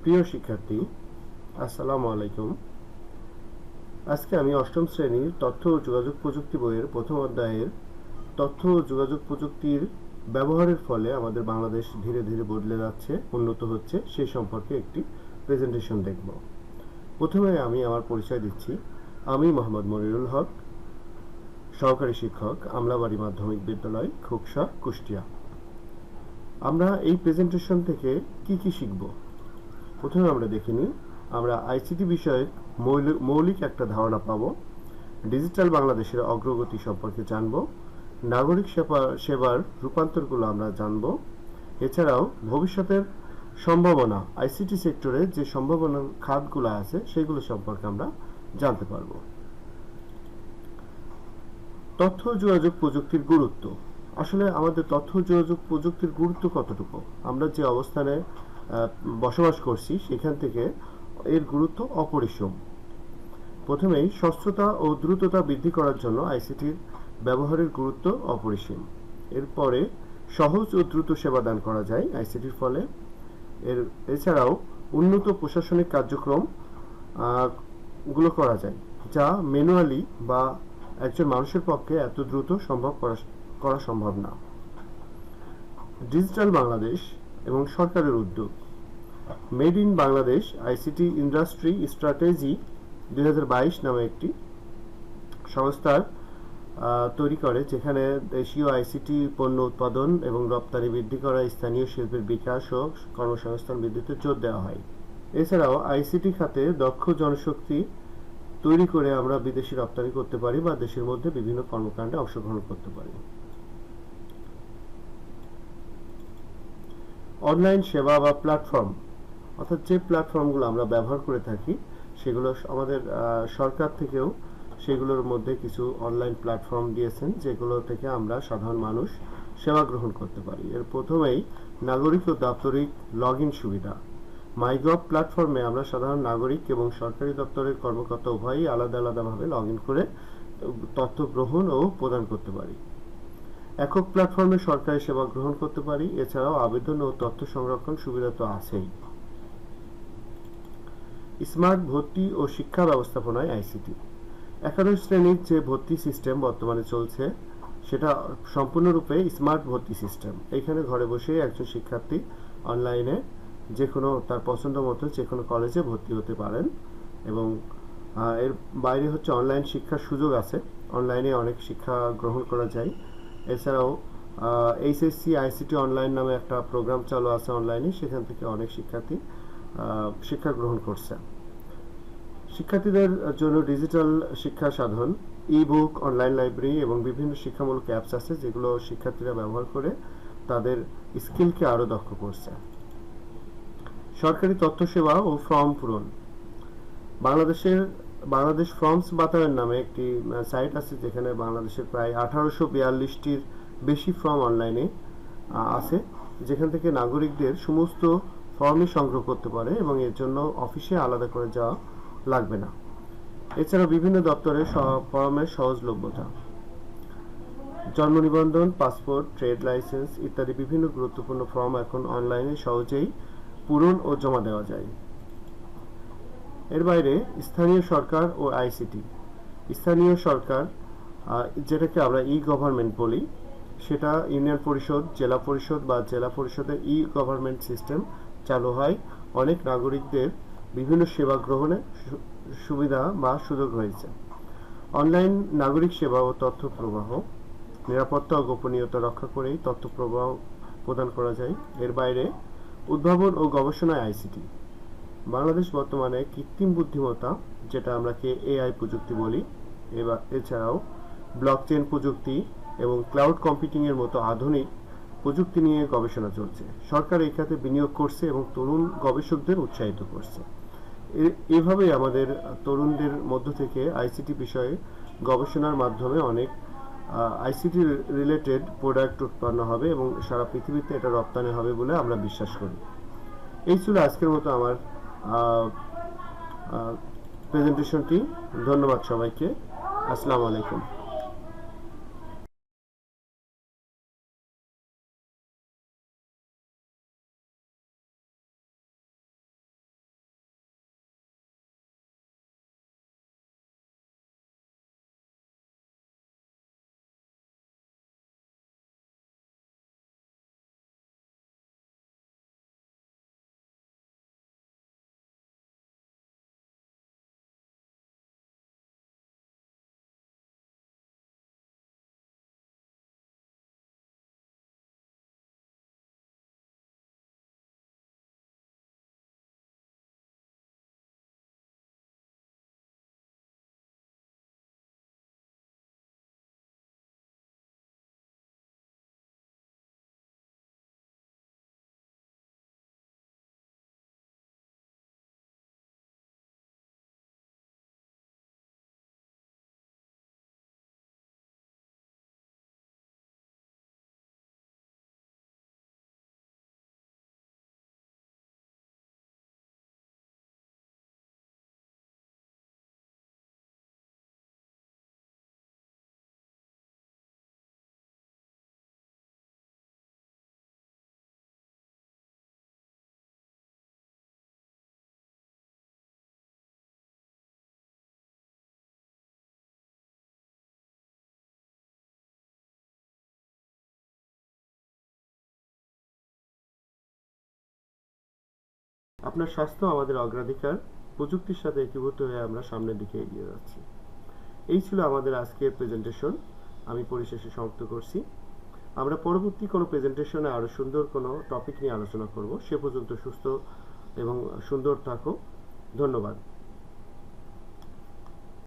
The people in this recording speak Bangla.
প্রিয় শিক্ষার্থী, আসসালামু আলাইকুম। আজকে আমি অষ্টম শ্রেণীর তথ্য ও যোগাযোগ প্রযুক্তি বইয়ের প্রথম অধ্যায়ের তথ্য ও যোগাযোগ প্রযুক্তির ব্যবহারের ফলে আমাদের বাংলাদেশ ধীরে ধীরে বদলে যাচ্ছে, উন্নত হচ্ছে, সেই সম্পর্কে একটি প্রেজেন্টেশন দেখব। প্রথমে আমি আমার পরিচয় দিচ্ছি। আমি মোহাম্মদ মনিরুল হক, সহকারী শিক্ষক, আমলাবাড়ি মাধ্যমিক বিদ্যালয়, খোকসা, কুষ্টিয়া। আমরা এই প্রেজেন্টেশন থেকে কি কি শিখব? প্রথমে আমরা দেখে নিই। আমরা আইসিটি বিষয়ে মৌলিক একটা ধারণা পাব, ডিজিটাল বাংলাদেশের অগ্রগতি সম্পর্কে জানব, নাগরিক সেবার রূপান্তরগুলো আমরা জানব। এছাড়াও ভবিষ্যতের সম্ভাবনা, আইসিটি সেক্টরে যে সম্ভাবনার খাতগুলো আছে সেগুলো সম্পর্কে আমরা জানতে পারব। তথ্য যোগাযোগ প্রযুক্তির গুরুত্ব। আসলে আমাদের তথ্য যোগাযোগ প্রযুক্তির গুরুত্ব কতটুকু? আমরা যে অবস্থানে বসবাস করছি সেখান থেকে এর গুরুত্ব অপরিসীম। প্রথমেই স্বচ্ছতা ও দ্রুততা বৃদ্ধি করার জন্য আইসিটির ব্যবহারের গুরুত্ব অপরিসীম। এরপরে সহজ ও দ্রুত সেবা দান করা যায় আইসিটির ফলে। এছাড়াও উন্নত প্রশাসনিক কার্যক্রম গুলো করা যায়, যা ম্যানুয়ালি বা একজন মানুষের পক্ষে এত দ্রুত করা সম্ভব না। ডিজিটাল বাংলাদেশ এবং সরকারের উদ্যোগ। Made in Bangladesh ICT industry strategy 2022 নামে একটি সংস্থার তৈরি করে, যেখানে দেশীয় আইসিটি পণ্য উৎপাদন এবং রপ্তানি বৃদ্ধি করা, স্থানীয় শিল্পের বিকাশ ও কর্মসংস্থান বৃদ্ধিতে জোর দেওয়া হয়। এছাড়াও আইসিটি খাতে দক্ষ জনশক্তি তৈরি করে আমরা বিদেশি রপ্তানি করতে পারি বা দেশের মধ্যে বিভিন্ন কর্মকাণ্ডে অংশগ্রহণ করতে পারি। অনলাইন সেবা বা প্ল্যাটফর্ম, অর্থাৎ যে প্ল্যাটফর্মগুলো আমরা ব্যবহার করে থাকি সেগুলো আমাদের সরকার থেকেও সেগুলোর মধ্যে কিছু অনলাইন প্ল্যাটফর্ম দিয়েছেন, যেগুলো থেকে আমরা সাধারণ মানুষ সেবা গ্রহণ করতে পারি। এর প্রথমেই নাগরিক ও দাপ্তরিক লগ ইন সুবিধা। মাইগভ প্ল্যাটফর্মে আমরা সাধারণ নাগরিক এবং সরকারি দপ্তরের কর্মকর্তা উভয়ই আলাদা আলাদাভাবে লগ ইন করে তথ্য গ্রহণ ও প্রদান করতে পারি। একক প্ল্যাটফর্মে সরকারি সেবা গ্রহণ করতে পারি। এছাড়াও আবেদন ও তথ্য সংরক্ষণ সুবিধা তো আছেই। স্মার্ট ভর্তি ও শিক্ষা ব্যবস্থাপনায় আইসিটি। একাদশ শ্রেণীর যে ভর্তি সিস্টেম বর্তমানে চলছে সেটা সম্পূর্ণরূপে স্মার্ট ভর্তি সিস্টেম। এখানে ঘরে বসে একজন শিক্ষার্থী অনলাইনে যে কোনো তার পছন্দ মতো যে কোনো কলেজে ভর্তি হতে পারেন, এবং এর বাইরে হচ্ছে অনলাইন শিক্ষার সুযোগ আছে, অনলাইনে অনেক শিক্ষা গ্রহণ করা যায়। এছাড়াও এইচএসসি আইসিটি অনলাইন নামে একটা প্রোগ্রাম চালু আছে অনলাইনে, সেখান থেকে অনেক শিক্ষার্থী শিক্ষা গ্রহণ করছে। শিক্ষার্থীদের জন্য ডিজিটাল শিক্ষা সাধন, ই বুক, অনলাইন লাইব্রেরি এবং বিভিন্ন শিক্ষামূলক অ্যাপস আছে, যেগুলো শিক্ষার্থীরা ব্যবহার করে তাদের স্কিলকে আরও দক্ষ করছে। সরকারি তথ্য সেবা ও ফর্ম পূরণ। বাংলাদেশ ফর্মস বাতায়ন নামে একটি সাইট আছে, যেখানে বাংলাদেশের প্রায় 1842টির বেশি ফর্ম অনলাইনে আছে, যেখান থেকে নাগরিকদের সমস্ত ফর্মই সংগ্রহ করতে পারে এবং এর জন্য অফিসে আলাদা করে যাওয়া লাগবে না। এছাড়া বিভিন্ন দপ্তরের ফর্মের সহজলভ্যতা, জন্ম নিবন্ধন, পাসপোর্ট, ট্রেড লাইসেন্স ইত্যাদি বিভিন্ন গুরুত্বপূর্ণ ফর্ম এখন অনলাইনে সহজেই পূরণ ও জমা দেওয়া যায়। এর বাইরে স্থানীয় সরকার ও আইসিটি। স্থানীয় সরকার, যেটাকে আমরা ই গভর্নমেন্ট বলি, সেটা ইউনিয়ন পরিষদ, জেলা পরিষদ বা জেলা পরিষদের ই গভর্নমেন্ট সিস্টেম চালু হয়। অনেক নাগরিকদের বিভিন্ন সেবা গ্রহণে সুবিধা বা সুযোগ রয়েছে। অনলাইন নাগরিক সেবা ও তথ্য প্রবাহ, নিরাপত্তা ও গোপনীয়তা রক্ষা করেই তথ্য প্রবাহ প্রদান করা যায়। এর বাইরে উদ্ভাবন ও গবেষণায় আইসিটি। বাংলাদেশ বর্তমানে কৃত্রিম বুদ্ধিমত্তা, যেটা আমরা এআই প্রযুক্তি বলি, এছাড়াও ব্লকচেন প্রযুক্তি এবং ক্লাউড কম্পিউটিং এর মতো আধুনিক প্রযুক্তি নিয়ে গবেষণা চলছে। সরকার এই খাতে বিনিয়োগ করছে এবং তরুণ গবেষকদের উৎসাহিত করছে। এভাবেই আমাদের তরুণদের মধ্য থেকে আইসিটি বিষয়ে গবেষণার মাধ্যমে অনেক আইসিটি রিলেটেড প্রোডাক্ট উৎপন্ন হবে এবং সারা পৃথিবীতে এটা রপ্তানি হবে বলে আমরা বিশ্বাস করি। এই ছিল আজকের মতো আমার প্রেজেন্টেশনটি। ধন্যবাদ সবাইকে। আসসালামু আলাইকুম। আপনার স্বাস্থ্য আমাদের অগ্রাধিকার, প্রযুক্তির সাথে একীভূত হয়ে আমরা সামনের দিকে এগিয়ে যাচ্ছি। এই ছিল আমাদের আজকের প্রেজেন্টেশন, আমি পরিশেষে সমাপ্ত করছি। আমরা পরবর্তী কোনো প্রেজেন্টেশনে আরও সুন্দর কোনো টপিক নিয়ে আলোচনা করব। সে পর্যন্ত সুস্থ এবং সুন্দর থাকো। ধন্যবাদ।